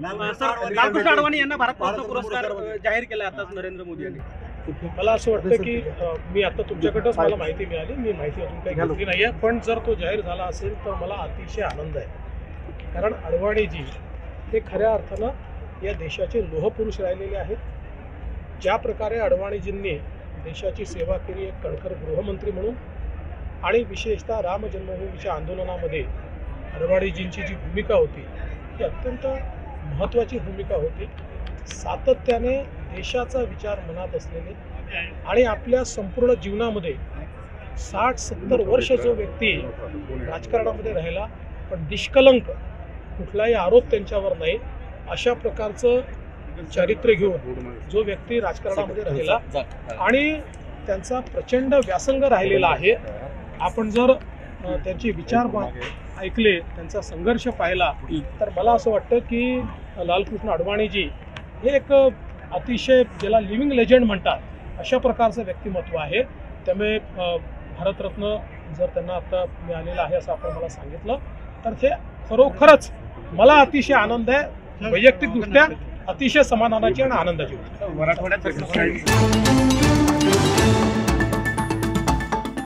लालकृष्ण अडवाणी यांना भारतरत्न पुरस्कार जाहीर केला आताच नरेंद्र मोदी यांनी। मला असं वाटतं की मी आता तुमच्याकडंच मला माहिती मिळाली, मी माहिती अजून काही घेतली नाही आहे, पण जर तो जाहीर झाला असेल तर मला अतिशय आनंद आहे। कारण अडवाणीजी हे खऱ्या अर्थानं या देशाचे लोहपुरुष राहिलेले आहेत। ज्या प्रकारे अडवाणीजींनी देशाची सेवा केली, एक कणखर गृहमंत्री म्हणून, आणि विशेषतः राम जन्मभूमीच्या आंदोलनामध्ये अडवाणीजींची जी भूमिका होती ती अत्यंत महत्त्वाची भूमिका होती। सातत्याने देशाचा विचार मनात असलेले आणि आपल्या संपूर्ण जीवनामध्ये 60-70 वर्ष जो व्यक्ती राजकारणामध्ये राहिला पण निष्कलंक, कुठलाही आरोप त्यांच्यावर नाही, अशा प्रकारचं चारित्र्य घेऊन जो व्यक्ती राजकारणामध्ये राहिला आणि त्यांचा प्रचंड व्यासंग राहिलेला आहे। आपण जर त्यांचे विचार ऐकले, त्यांचा संघर्ष पाहिला, तर मला असं वाटतं की लालकृष्ण अडवाणीजी हे एक अतिशय ज्याला लिव्हिंग लेजंड म्हणतात अशा प्रकारचं व्यक्तिमत्व आहे। त्यामुळे भारतरत्न जर त्यांना आता मिळालेलं आहे असं आपण मला सांगितलं तर ते खरोखरच मला अतिशय आनंद आहे, वैयक्तिकदृष्ट्या अतिशय समाधानाची आणि आनंदाची गोष्ट।